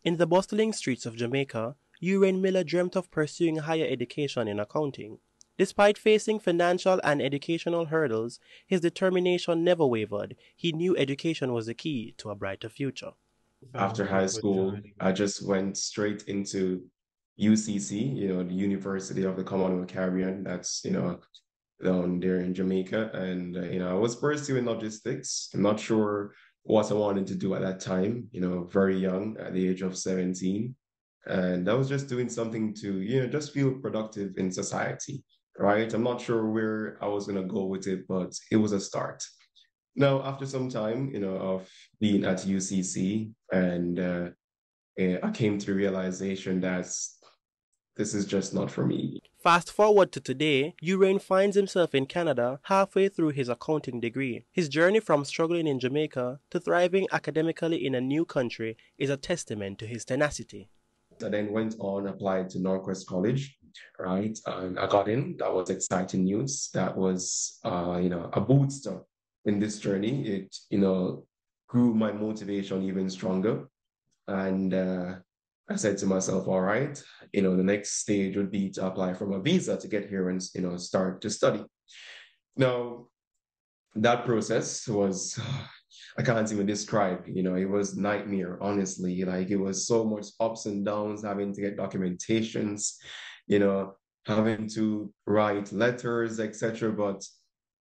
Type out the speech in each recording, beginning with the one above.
In the bustling streets of Jamaica, Uhraine dreamt of pursuing higher education in accounting. Despite facing financial and educational hurdles, his determination never wavered. He knew education was the key to a brighter future. After high school, I just went straight into UCC, the University of the Commonwealth Caribbean. That's, down there in Jamaica. And, I was pursuing logistics. I'm not sure what I wanted to do at that time, very young at the age of 17. And I was just doing something to, just feel productive in society, right? I'm not sure where I was going to go with it, but it was a start. Now, after some time, of being at UCC, and I came to the realization that this is just not for me. Fast forward to today, Uhraine finds himself in Canada halfway through his accounting degree. His journey from struggling in Jamaica to thriving academically in a new country is a testament to his tenacity. I then went on, applied to Northwest College, right? I got in. That was exciting news. That was, a booster in this journey. It, grew my motivation even stronger. And I said to myself, all right, the next stage would be to apply for a visa to get here and, start to study. Now, that process was, I can't even describe, it was nightmare, honestly. Like, it was so much ups and downs, having to get documentations, you know, having to write letters, etc. But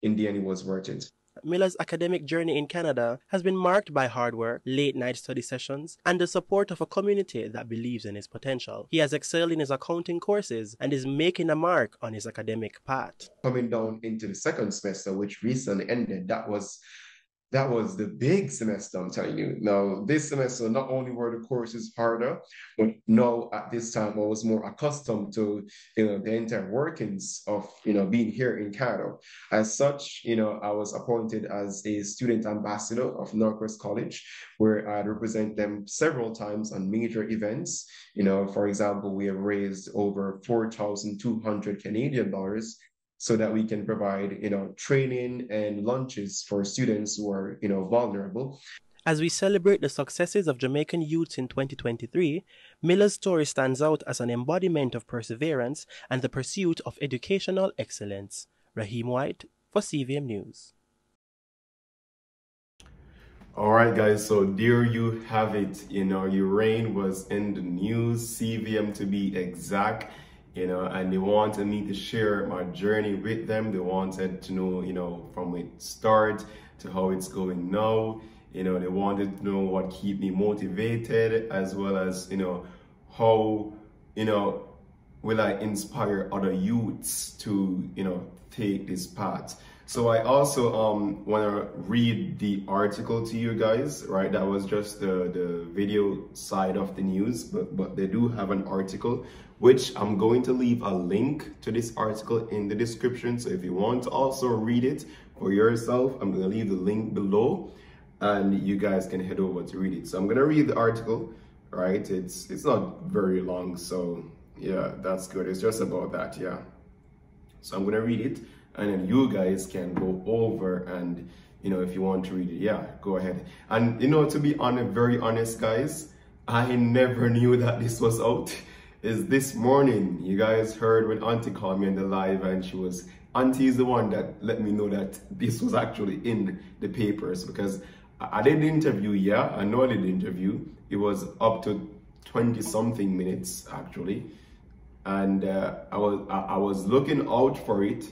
in the end, it was worth it. Miller's academic journey in Canada has been marked by hard work, late night study sessions, and the support of a community that believes in his potential. He has excelled in his accounting courses and is making a mark on his academic path. Coming down into the second semester, which recently ended, that was the big semester, I'm telling you. Now, this semester, not only were the courses harder, but now at this time, I was more accustomed to, the entire workings of, being here in Canada. As such, I was appointed as a student ambassador of Northwest College, where I'd represent them several times on major events. For example, we have raised over 4,200 Canadian dollars so that we can provide, training and lunches for students who are, vulnerable. As we celebrate the successes of Jamaican youths in 2023, Miller's story stands out as an embodiment of perseverance and the pursuit of educational excellence. Raheem White for CVM News. All right, guys, so there you have it. Uhraine was in the news, CVM to be exact, and they wanted me to share my journey with them. They wanted to know, from its start to how it's going now. They wanted to know what keep me motivated, as well as, how, will I inspire other youths to, take this path. So I also want to read the article to you guys, right? That was just the video side of the news, but they do have an article, which I'm going to leave a link to this article in the description. So if you want to also read it for yourself, I'm going to leave the link below and you guys can head over to read it. So I'm going to read the article, right? It's not very long. So yeah, that's good. It's just about that. Yeah. So I'm going to read it. And then you guys can go over and, if you want to read it, yeah, go ahead. And, to be very honest, guys, I never knew that this was out. Is this morning, you guys heard when Auntie called me in the live and Auntie is the one that let me know that this was actually in the papers, because I did the interview, yeah, I know I did the interview. It was up to 20 something minutes actually. And I was looking out for it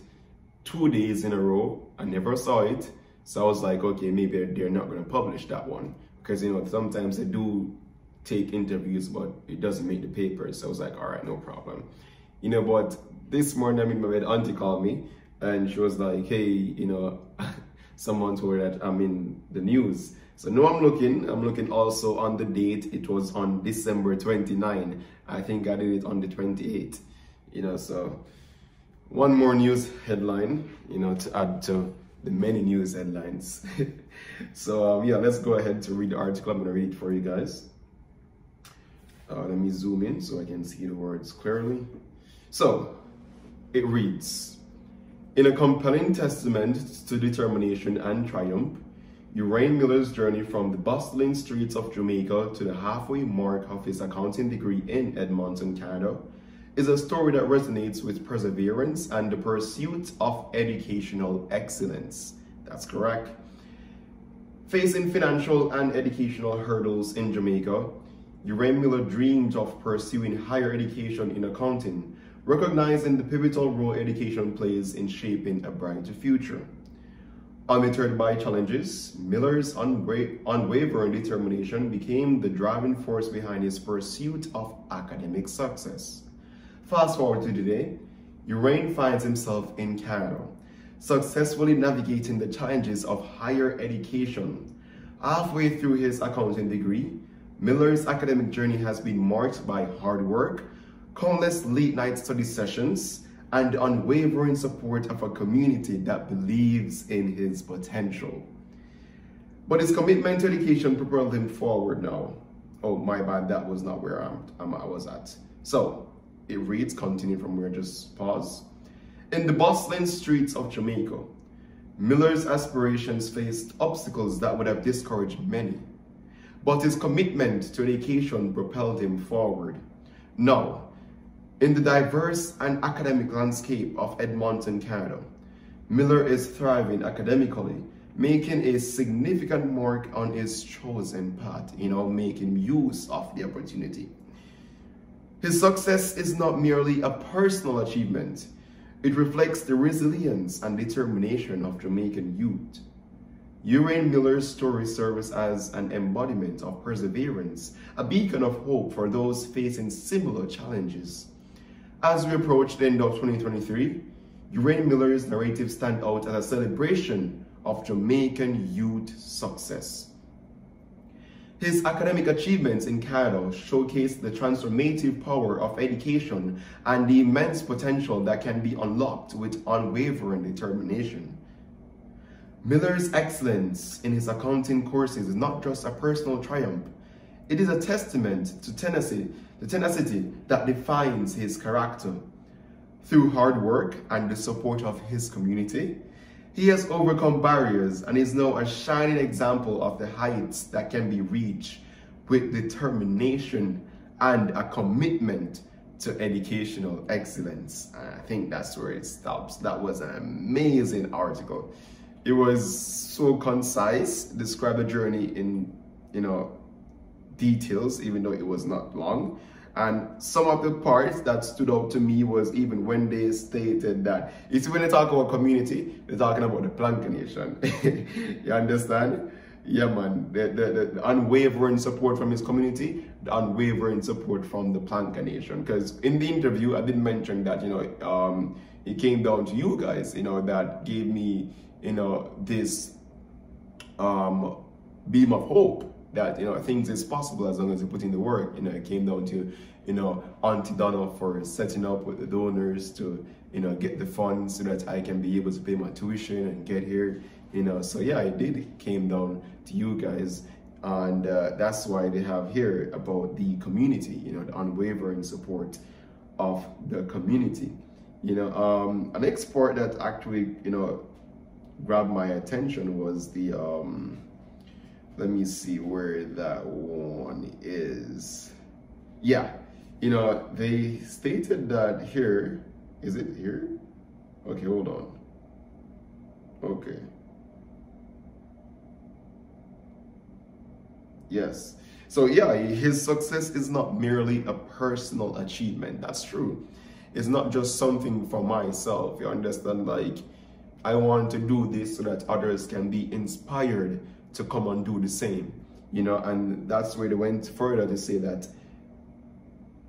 2 days in a row. I never saw it. So I was like, okay, maybe they're not going to publish that one. Because, sometimes they do take interviews, but it doesn't make the papers. So I was like, all right, no problem. But this morning I'm in my bed, Auntie called me and she was like, hey, someone told her that I'm in the news. So now I'm looking also on the date. It was on December 29. I think I did it on the 28th, so one more news headline, to add to the many news headlines. So yeah, let's go ahead to read the article. I'm going to read it for you guys. Let me zoom in so I can see the words clearly. So it reads, in a compelling testament to determination and triumph, Uhraine Miller's journey from the bustling streets of Jamaica to the halfway mark of his accounting degree in Edmonton, Canada, is a story that resonates with perseverance and the pursuit of educational excellence. That's correct. Facing financial and educational hurdles in Jamaica, Uhraine Miller dreamed of pursuing higher education in accounting, recognizing the pivotal role education plays in shaping a brighter future. Undeterred by challenges, Miller's unwavering determination became the driving force behind his pursuit of academic success. Fast forward to today, Uhraine finds himself in Canada, successfully navigating the challenges of higher education. Halfway through his accounting degree, Miller's academic journey has been marked by hard work, countless late-night study sessions, and the unwavering support of a community that believes in his potential. But his commitment to education propelled him forward now. Oh, my bad, that was not where I was at. So, it reads, continue from where I just paused. In the bustling streets of Jamaica, Miller's aspirations faced obstacles that would have discouraged many. But his commitment to education propelled him forward. Now, in the diverse and academic landscape of Edmonton, Canada, Miller is thriving academically, making a significant mark on his chosen path, making use of the opportunity. His success is not merely a personal achievement. It reflects the resilience and determination of Jamaican youth. Uhraine Miller's story serves as an embodiment of perseverance, a beacon of hope for those facing similar challenges. As we approach the end of 2023, Uhraine Miller's narrative stands out as a celebration of Jamaican youth success. His academic achievements in Canada showcase the transformative power of education and the immense potential that can be unlocked with unwavering determination. Miller's excellence in his accounting courses is not just a personal triumph. It is a testament to the tenacity that defines his character. Through hard work and the support of his community, he has overcome barriers and is now a shining example of the heights that can be reached with determination and a commitment to educational excellence. And I think that's where it stops. That was an amazing article. It was so concise, described the journey in, details, even though it was not long. And some of the parts that stood out to me was even when they stated that, you see, when they talk about community, they're talking about the plankanation. You understand? Yeah, man. The unwavering support from his community, the unwavering support from the plankanation. Because in the interview, I did mention that, it came down to you guys, that gave me, this beam of hope that things is possible as long as you put in the work. It came down to Auntie Donna for setting up with the donors to get the funds so that I can be able to pay my tuition and get here. So yeah, it came down to you guys, and that's why they have here about the community, the unwavering support of the community. An next part that actually grabbed my attention was the let me see where that one is. Yeah, they stated that here, is it here? Okay, hold on. Okay. Yes. So yeah, his success is not merely a personal achievement. That's true. It's not just something for myself. You understand? Like, I want to do this so that others can be inspired to come and do the same, and that's where they went further to say that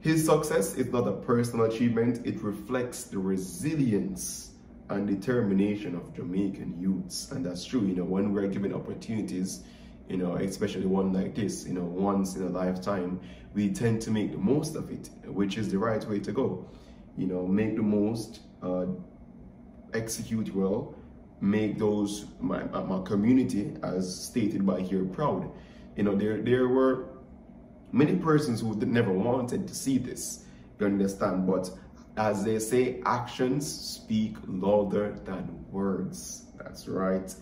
his success is not a personal achievement. It reflects the resilience and determination of Jamaican youths. And that's true, when we're given opportunities, especially one like this, once in a lifetime, we tend to make the most of it, which is the right way to go. Make the most, execute well, make those, my community, as stated by here, proud. There were many persons who never wanted to see this, you understand, but as they say, actions speak louder than words. That's right.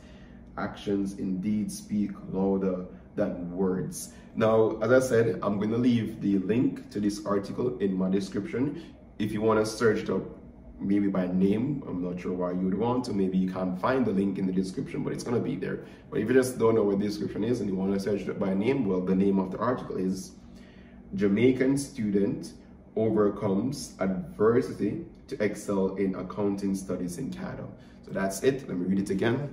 actions indeed speak louder than words. Now, as I said, I'm going to leave the link to this article in my description. If you want to search it up, maybe by name, I'm not sure why you would want to. Maybe you can't find the link in the description, but it's going to be there. But if you just don't know what the description is and you want to search it up by name, well, the name of the article is Jamaican Student Overcomes Adversity to Excel in Accounting Studies in Canada. So that's it. Let me read it again.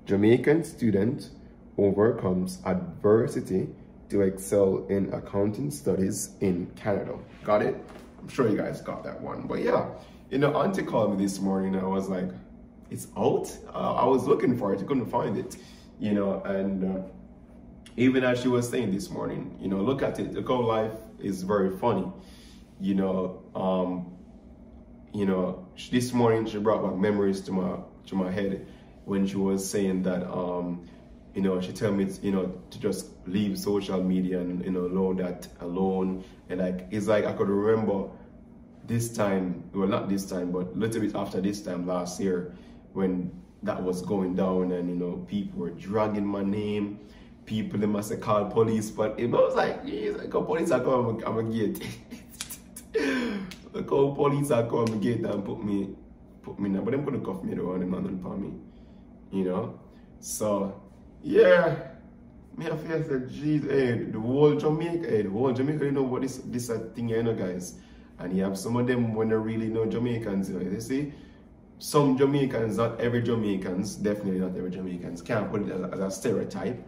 Jamaican student overcomes adversity to excel in accounting studies in Canada. Got it? I'm sure you guys got that one. But yeah, you know, Auntie called me this morning. I was like, it's out? I was looking for it. I couldn't find it. You know, and even as she was saying this morning, you know, look at it. Look how life is very funny. You know, this morning she brought back memories to my head when she was saying that, you know, she told me, you know, to just leave social media and, you know, allow that alone. And like, it's like I could remember this time, well, not this time, but a little bit after this time last year when that was going down and, you know, people were dragging my name. People, they must have called police, but it was like, geez, like, police are come, I'm a gate. Like, police are come, I'm a gate and put me now. But them couldn't cuff me though, and them not for me. You know? So, yeah. Me I feel like, geez, hey, the whole Jamaica, you know what this thing, you know, guys. And you have some of them when they really know Jamaicans, you know, you see? Some Jamaicans, not every Jamaicans, definitely not every Jamaicans, can't put it as a stereotype.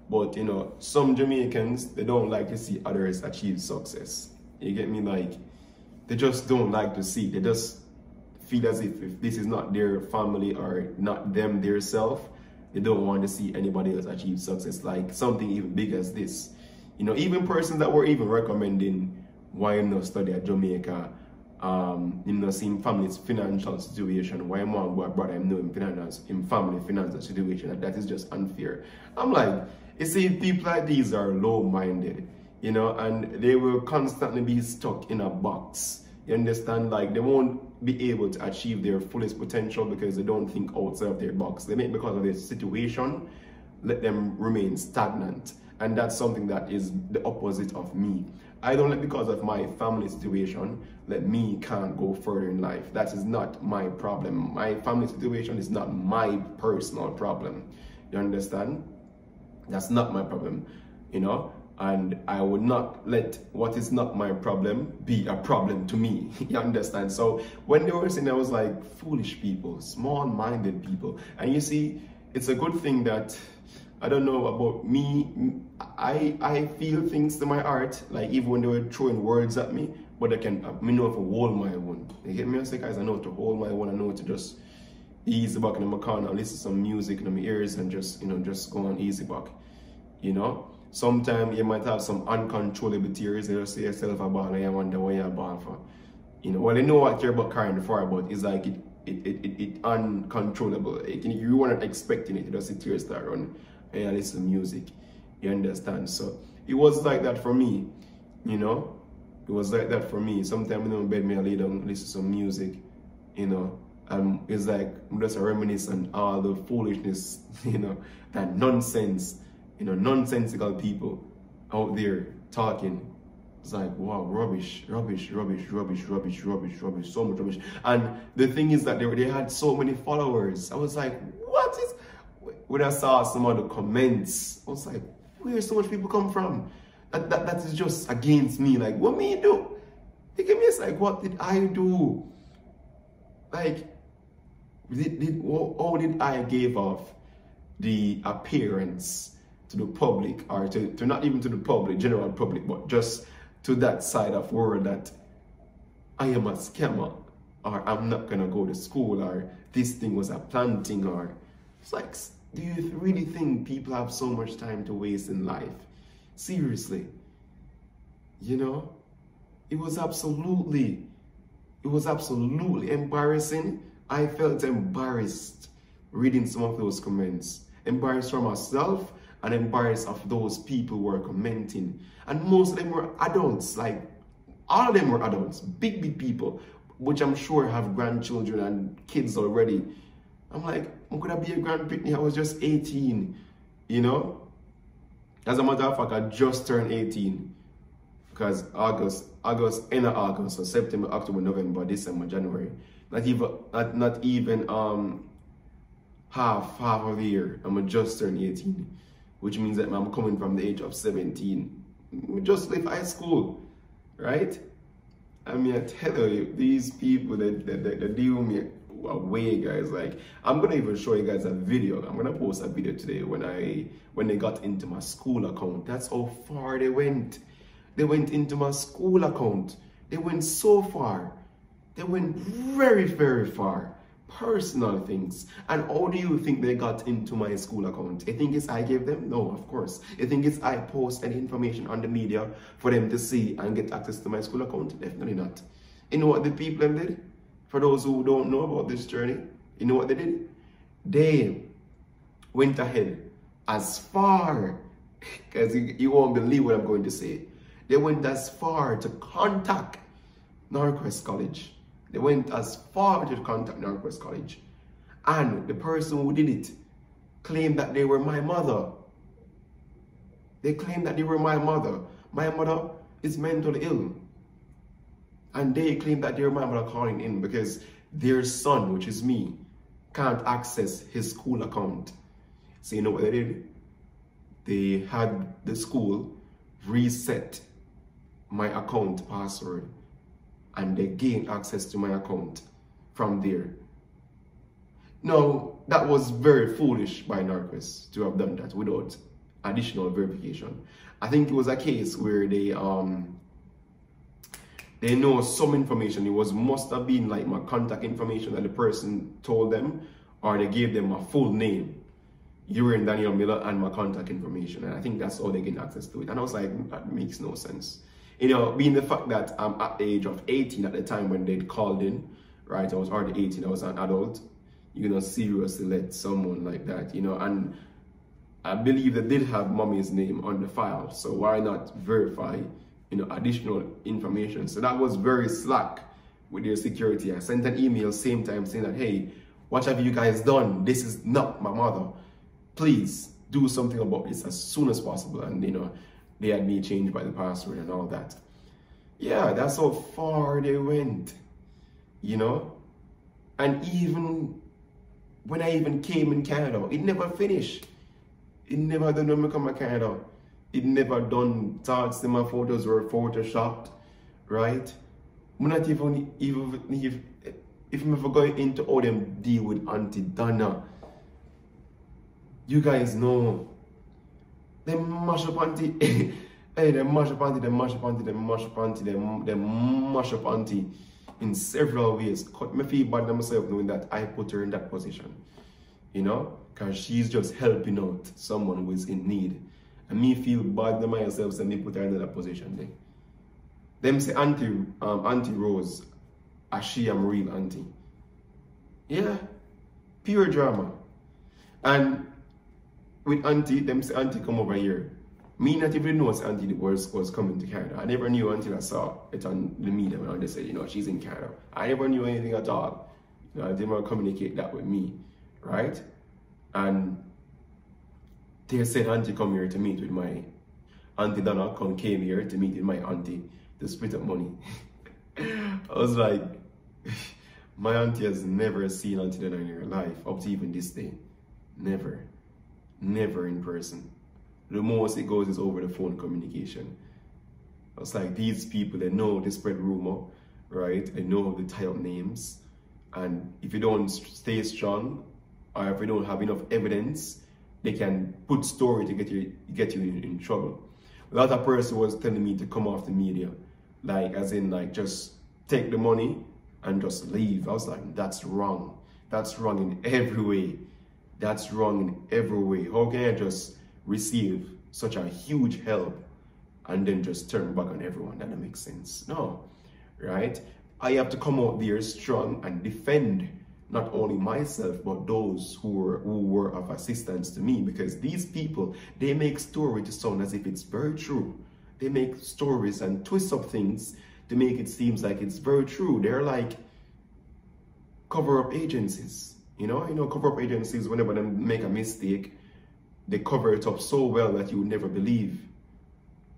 But, you know, some Jamaicans, they don't like to see others achieve success. You get me? Like, they just don't like to see. They just feel as if this is not their family or not them, their self, they don't want to see anybody else achieve success. Like, something even big as this. You know, even persons that were even recommending why not study at Jamaica, you know, seeing family's financial situation, why mom go abroad and know in family financial situation, that is just unfair. I'm like, you see, people like these are low-minded, you know, and they will constantly be stuck in a box. You understand? Like, they won't be able to achieve their fullest potential because they don't think outside of their box. They make, because of their situation, let them remain stagnant. And that's something that is the opposite of me. I don't let, because of my family situation, let me can't go further in life. That is not my problem. My family situation is not my personal problem. You understand? That's not my problem, you know? And I would not let what is not my problem be a problem to me. You understand? So when they were saying, I was like, foolish people, small-minded people. And you see, it's a good thing that, I don't know about me, I feel things to my heart, like even when they were throwing words at me, but I know to hold my own. You get me? I say, guys, I know to hold my own, I know to just easy back in my corner, listen to some music in my ears and just, you know, just go on easy back. You know? Sometimes you might have some uncontrollable tears, you just see yourself a ball and you wonder what you're a ball for. You know, well, you know what you're about crying for, but it's like it uncontrollable. You weren't expecting it, you just see tears start running and you listen to music. You understand? So it was like that for me, you know? It was like that for me. Sometimes, you know, in bed, me I lay down, listen to some music, you know? It's like, I'm just reminisce on all the foolishness, you know, that nonsense, you know, nonsensical people out there talking. It's like, wow, rubbish, so much rubbish. And the thing is that they had so many followers. I was like, what is, when I saw some of the comments, I was like, where so much people come from? That is just against me. Like, what me do? They give me, it's like, what did I do? Like, how did I give off the appearance to the public, or to not even to the public, general public, but just to that side of world that I am a scammer, or I'm not gonna go to school, or this thing was a planting, or it's like, do you really think people have so much time to waste in life? Seriously, you know, it was absolutely embarrassing. I felt embarrassed reading some of those comments, embarrassed for myself and embarrassed of those people who were commenting. And most of them were adults, like all of them were adults, big people, which I'm sure have grandchildren and kids already. I'm like, I'm gonna be a Grand Pitney. I was just 18, you know? As a matter of fact, I just turned 18. Because end of August, so September, October, November, December, January. Not even half of the year. I'm just turned 18. Which means that I'm coming from the age of 17. I just left high school, right? I mean, I tell you, these people that deal with me away, guys. Like, I'm gonna even show you guys a video. I'm gonna post a video today when they got into my school account. That's how far they went. They went into my school account. They went so far. They went very, very far. Personal things. And how do you think they got into my school account? You think it's I gave them? No, of course. You think it's I post any information on the media for them to see and get access to my school account? Definitely not. You know what the people did? For those who don't know about this journey, you know what they did? They went ahead as far, because you won't believe what I'm going to say. They went as far to contact Northwest College. They went as far to contact Northwest College. And the person who did it claimed that they were my mother. They claimed that they were my mother. My mother is mentally ill. And they claimed that they were my mother calling in because their son, which is me, can't access his school account. So you know what they did? They had the school reset my account password, and they gained access to my account from there. Now, that was very foolish by Northwest to have done that without additional verification. I think it was a case where they know some information. It must have been like my contact information that the person told them, or they gave them my full name, Uhraine Daniel Miller, and my contact information. And I think that's how they get access to it. And I was like, that makes no sense. You know, being the fact that I'm at the age of 18 at the time when they'd called in, right? I was already 18, I was an adult. You know, seriously let someone like that, you know, and I believe they did have mommy's name on the file. So why not verify, you know, additional information? So that was very slack with their security. I sent an email same time saying that, hey, what have you guys done? This is not my mother. Please do something about this as soon as possible. And, you know, they had me changed by the password and all that. Yeah, that's how far they went, you know? And even when I even came in Canada, it never finished. It never done when I come to Canada. It never done thoughts that my photos were photoshopped, right? I'm not even if I'm ever going into how them deal with auntydonna. You guys know. They mash up auntie. Hey, they mash up auntie, they mash up auntie, they mash up auntie, they mash up auntie in several ways. Cut me feel bad myself knowing that I put her in that position. You know? Because she's just helping out someone who is in need. And me feel bad to myself so me put her in that position there. Them say Auntie Rose, as she am real auntie. Yeah. Pure drama. And with auntie, them say auntie come over here. Me not even know auntie was coming to Canada. I never knew until I saw it on the media when they said, you know, she's in Canada. I never knew anything at all. You know, they never communicate that with me, right? And they said auntie come here to meet with my auntie Donna came here to meet with my auntie to split up money. I was like, my auntie has never seen auntie Donna in her life up to even this day. Never. Never in person. The most it goes is over the phone communication. It's like these people, they know they spread rumor, right? They know the tie up names. And if you don't stay strong, or if you don't have enough evidence, they can put story to get you in trouble. The other person was telling me to come off the media. Like, as in, like, just take the money and just leave. I was like, that's wrong. That's wrong in every way. That's wrong in every way. How can I just receive such a huge help and then just turn back on everyone? That doesn't make sense. No, right? I have to come out there strong and defend not only myself, but those who were of assistance to me, because these people, they make story to sound as if it's very true. They make stories and twist up things to make it seem like it's very true. They're like cover-up agencies. cover-up agencies, whenever they make a mistake, they cover it up so well that you would never believe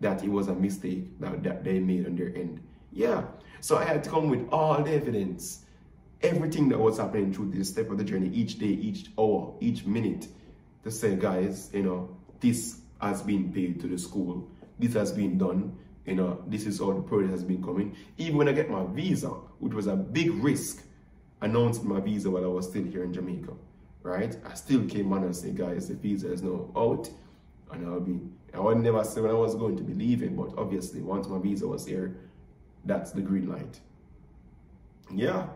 that it was a mistake that they made on their end. Yeah. So I had to come with all the evidence, everything that was happening through this step of the journey, each day, each hour, each minute, to say, guys, this has been paid to the school. This has been done. This is how the project has been coming. Even when I get my visa, which was a big risk, announced my visa while I was still here in Jamaica, right? I still came on and said, guys, the visa is now out, and I would never say when I was going to be leaving, but obviously once my visa was here, that's the green light. Yeah,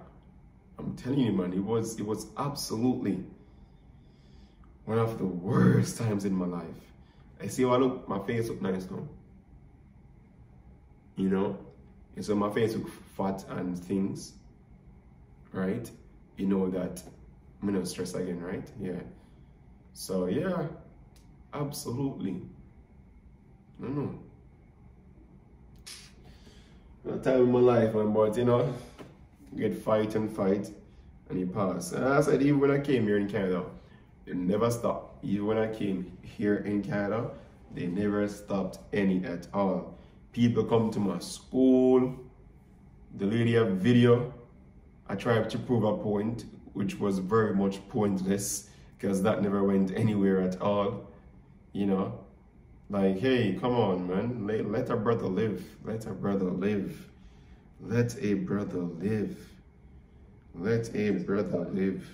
I'm telling you, man, it was absolutely one of the worst times in my life. I see how I look, my face look nice now. And so my face look fat and things, right? You know that I'm not stressed again, right? Yeah. So yeah, absolutely. I don't know. That time in my life, man, but get fight, and you pass. And I said, even when I came here in Canada, they never stopped. Even when I came here in Canada, they never stopped any at all. People come to my school. The lady have video. I tried to prove a point, which was very much pointless, because that never went anywhere at all. Like, hey, come on, man. Let a brother live. Let a brother live. Let a brother live. Let a brother live.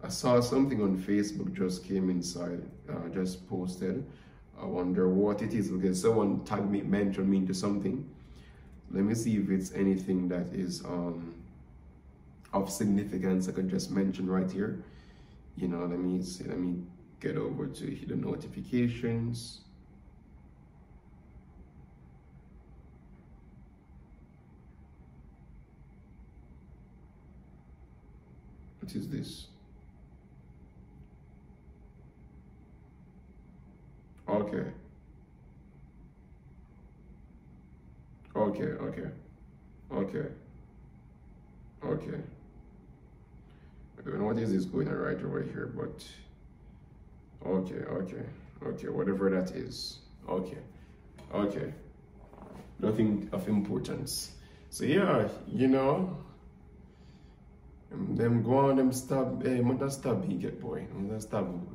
I saw something on Facebook just came inside, just posted. I wonder what it is, because someone tagged me, mentioned me into something. Let me see if it's anything that is of significance I could just mention right here. Let me see, let me get over to the notifications. What is this? Okay. I don't know what is this going on right over here, but okay, whatever that is. Okay. Nothing of importance. So yeah, them go on, them stab, hey, mother stab he get boy. Mother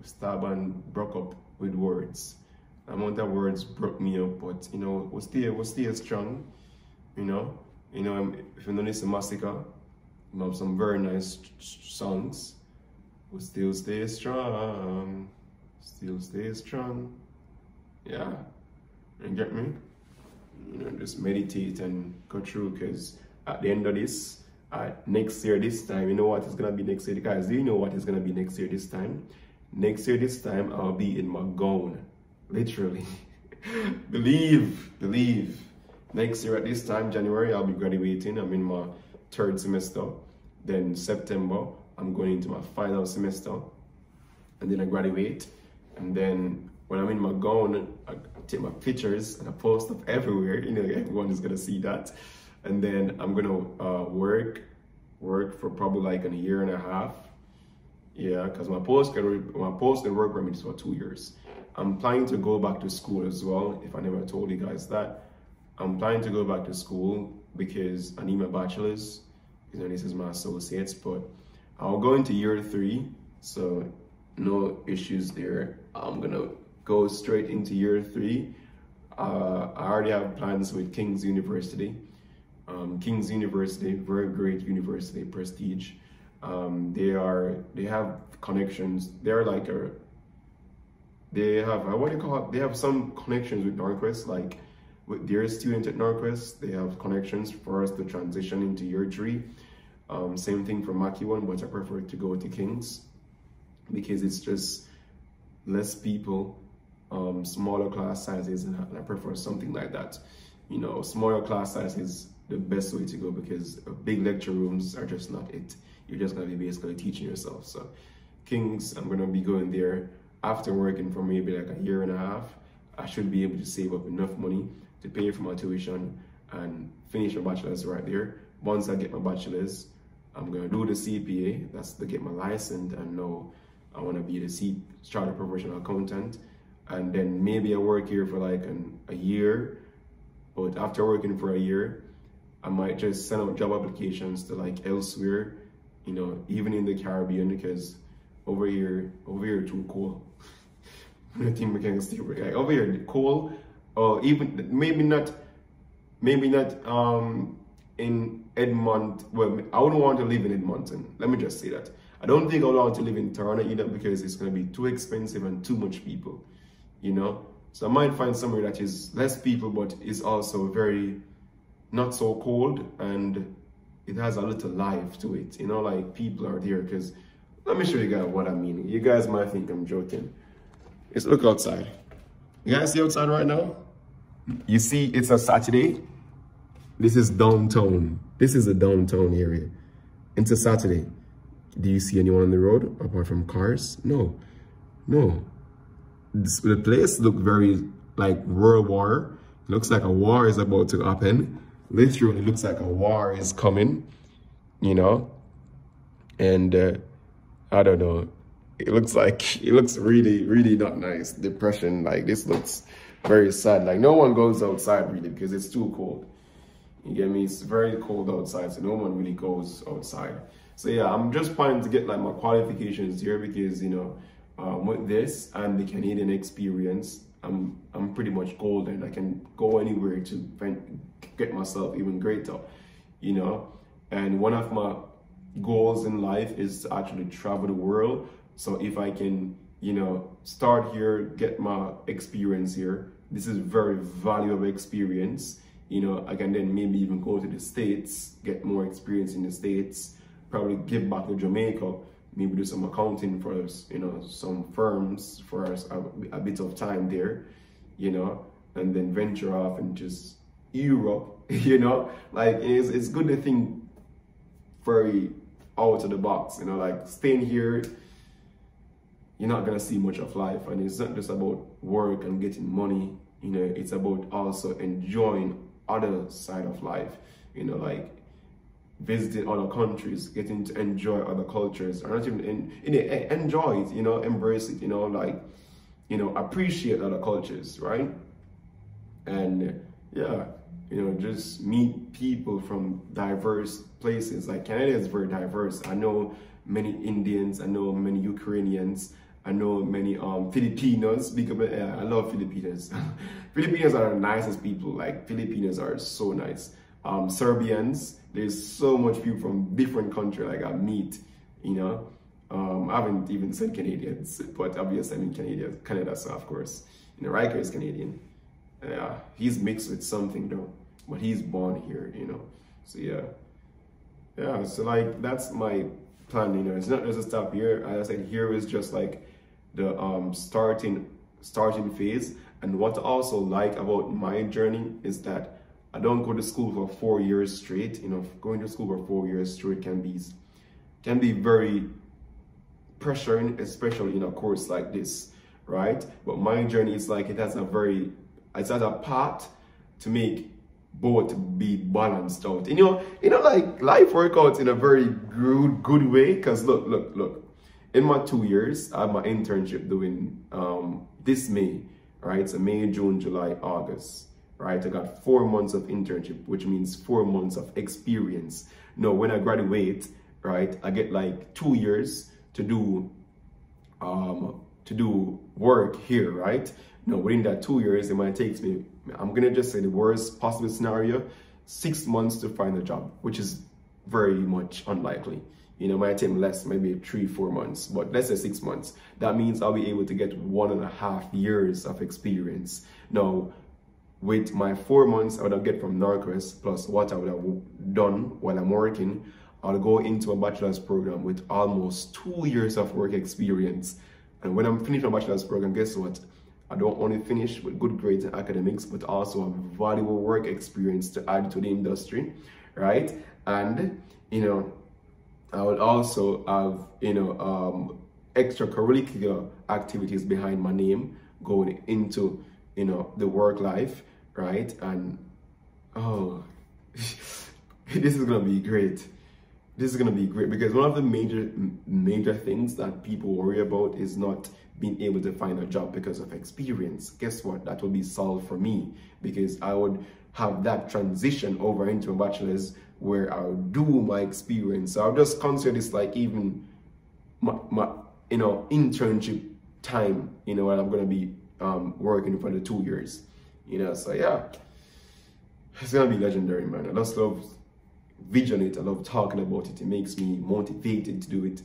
stab and broke up with words. The amount of words broke me up, but we stay strong. If you know listen Massacre, we have some very nice songs. We still stay strong. Still stay strong. Yeah. You get me? Just meditate and go through, because at the end of this, next year this time, you know what is gonna be next year, guys? Do you know what is gonna be next year this time? Next year this time, I'll be in my gown, literally. believe. Next year at this time, January, I'll be graduating. I'm in my 3rd semester. Then September, I'm going into my final semester, and then I graduate. And then when I'm in my gown, I take my pictures and I post up everywhere. Everyone is gonna see that. And then I'm gonna work for probably like a year and a half. Yeah, because my post and work permit is for 2 years. I'm planning to go back to school as well. If I never told you guys that, I'm planning to go back to school because I need my bachelor's. This is my associates, but I'll go into year 3, so no issues there. I'm gonna go straight into year 3. I already have plans with King's University. King's University, very great university, prestige. They have connections. They're like they have what do you call it? They have some connections with Northwest, like with their student at Northwest. They have connections for us to transition into year 3. Same thing for Mackie one, but I prefer to go to King's because it's just less people, smaller class sizes, and I prefer something like that. Smaller class size is the best way to go because big lecture rooms are just not it. You're just gonna be basically teaching yourself. So King's, I'm gonna be going there after working for maybe like a year and a half. I should be able to save up enough money to pay for my tuition and finish my bachelor's right there. Once I get my bachelor's, I'm gonna do the CPA, that's to get my license, and now I want to be the chartered professional accountant. And then maybe I work here for like a year, but after working for a year, I might just send out job applications to like elsewhere, you know, even in the Caribbean, because over here too cold. I think we can stay like over here cold, or even maybe not in Edmonton. Well, I wouldn't want to live in Edmonton. Let me just say that. I don't think I would want to live in Toronto either, because it's going to be too expensive and too much people, you know. So I might find somewhere that is less people, but is also very not so cold, and it has a little life to it, you know, like people are there. Because let me show you guys what I mean. You guys might think I'm joking. Let's look outside. You guys see outside right now? You see, it's a Saturday. This is downtown. This is a downtown area. It's a Saturday. Do you see anyone on the road apart from cars? No, no. The place looks very like World War. It looks like a war is about to happen. Literally looks like a war is coming, you know. And I don't know. It looks really, really not nice. Depression, like this looks very sad. Like no one goes outside really because it's too cold. You get me? It's very cold outside, so no one really goes outside. So yeah, I'm just planning to get like my qualifications here, because you know, with this and the Canadian experience, I'm pretty much golden. I can go anywhere to get myself even greater, you know. And one of my goals in life is to actually travel the world. So if I can, you know, start here, get my experience here, this is very valuable experience. You know, I can then maybe even go to the States, get more experience in the States, probably give back to Jamaica, maybe do some accounting for us, you know, some firms for us, a bit of time there, you know, and then venture off and just Europe, you know, like it's good to think very out of the box, you know, like staying here, you're not gonna see much of life. And it's not just about work and getting money, you know, it's about also enjoying other side of life, you know, like visiting other countries, getting to enjoy other cultures, or not even enjoy it, you know, embrace it, you know, like, you know, appreciate other cultures, right? And yeah, you know, just meet people from diverse places. Like Canada is very diverse. I know many Indians, I know many Ukrainians, I know many Filipinos, because I love Filipinos. Filipinos are the nicest people. Like Filipinos are so nice. Serbians, there's so much people from different countries like I meet, you know. I haven't even said Canadians, but obviously I mean Canada, so of course, you know, Riker is Canadian. He's mixed with something though, but he's born here, you know. So yeah, so like that's my plan, you know. It's not just to stop here. As I said, here is just like the starting phase. And what I also like about my journey is that I don't go to school for 4 years straight. You know, going to school for 4 years straight can be very pressuring, especially in a course like this, right? But my journey is like it has a path to make both be balanced out. You know, like life works out in a very good way. Because look. In my 2 years, I have my internship doing this May, right? So May, June, July, August, right? I got 4 months of internship, which means 4 months of experience. Now, when I graduate, right, I get like 2 years to do work here, right? Now, within that 2 years, it might take me, I'm gonna just say the worst possible scenario, 6 months to find a job, which is very much unlikely. You know, it might take less, maybe 3-4 months, but let's say 6 months. That means I'll be able to get 1.5 years of experience. Now, with my 4 months I would get from Norquest, plus what I would have done while I'm working, I'll go into a bachelor's program with almost 2 years of work experience. And when I'm finished my bachelor's program, guess what? I don't only finish with good grades in academics, but also have valuable work experience to add to the industry, right? And, you know, I would also have, you know, extracurricular activities behind my name going into, you know, the work life, right? And, oh, this is going to be great. this is gonna be great, because one of the major things that people worry about is not being able to find a job because of experience. Guess what? That will be solved for me, because I would have that transition over into a bachelor's where I'll do my experience. So I'll just consider this like even my internship time, when I'm gonna be working for the 2 years. So yeah, it's gonna be legendary, man. I just love visioning it. I love talking about it. It makes me motivated to do it.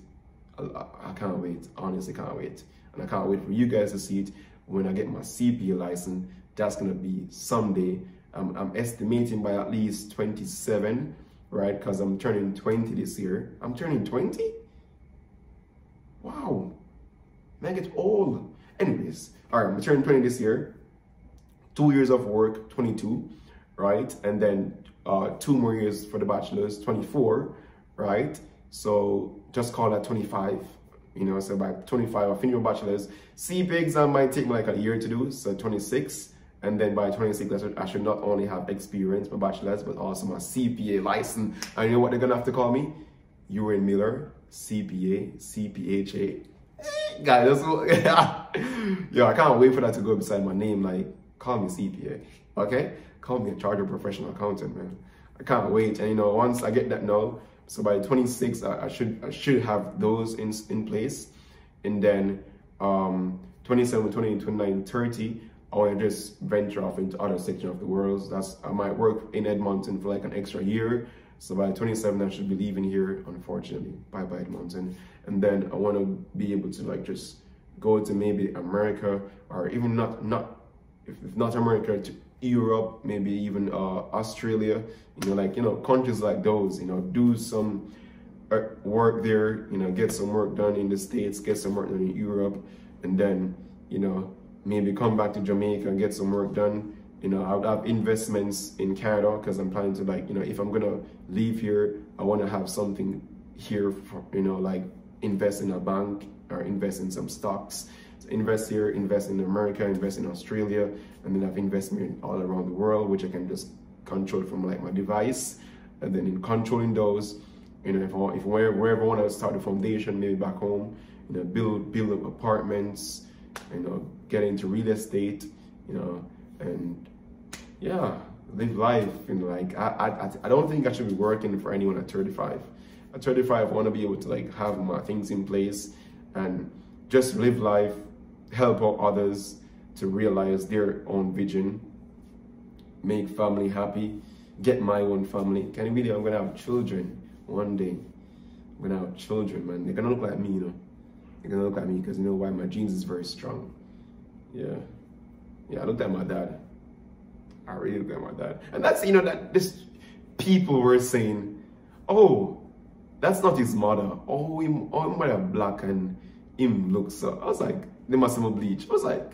I can't wait. Honestly, can't wait. And I can't wait for you guys to see it when I get my CPA license. That's gonna be someday. I'm estimating by at least 27, right? Because I'm turning 20 this year. I'm turning 20? Wow. Man, I get old. Anyways, all right, I'm turning 20 this year. 2 years of work, 22, right? And then 2 more years for the bachelor's, 24, right? So just call that 25. So by 25, I'll finish my bachelor's. CPA exam might take me like a year to do, so 26. And then by 26, I should not only have experience, my bachelor's, but also my CPA license. And you know what they're gonna have to call me? Uhraine CPA, CPHA. Guys, yo, I can't wait for that to go beside my name. Like, call me CPA, okay? Call me a chartered professional accountant, man. I can't wait. And once I get that now, so by 26, I should have those in place. And then 27, 28, 29, 30, I want to just venture off into other sections of the world. I might work in Edmonton for like an extra year. So by 27, I should be leaving here, unfortunately. Bye-bye, Edmonton. And then I want to be able to like just go to maybe America, or even if not America, to Europe, maybe even Australia, countries like those, do some work there, get some work done in the States, get some work done in Europe, and then, maybe come back to Jamaica and get some work done. I would have investments in Canada, because I'm planning to if I'm gonna leave here, I want to have something here for, like invest in a bank or invest in some stocks. So invest here, invest in America, invest in Australia, and then have investment all around the world, which I can just control from like my device. And then in controlling those, if wherever I want to start the foundation, maybe back home, build up apartments, get into real estate, and yeah, live life. I don't think I should be working for anyone at 35. At 35, I want to be able to like have my things in place and just live life, help out others to realize their own vision, make family happy, get my own family. Can you believe I'm gonna have children one day? I'm gonna have children, man. They're gonna look like me, They're gonna look like me because why? My genes is very strong. Yeah, I looked at my dad. I really looked at my dad, and that's that this people were saying, oh, that's not his mother. Oh, him mother black and him looks so. I was like, they must have bleach. I was like,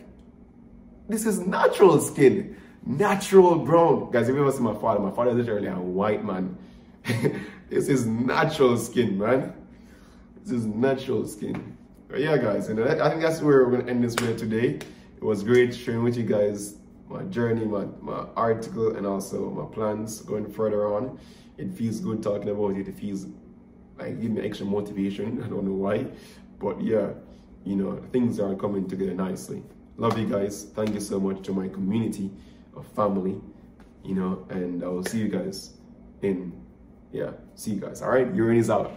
this is natural skin, natural brown. Guys, if you ever see my father is literally a white man. This is natural skin, man. This is natural skin. But yeah, guys, I think that's where we're gonna end this video today. It was great sharing with you guys my journey, my article, and also my plans going further on. It feels good talking about it. It feels like give me extra motivation. I don't know why, but yeah, things are coming together nicely. Love you guys. Thank you so much to my community of family, and I will see you guys see you guys. All right, Uhraine is out.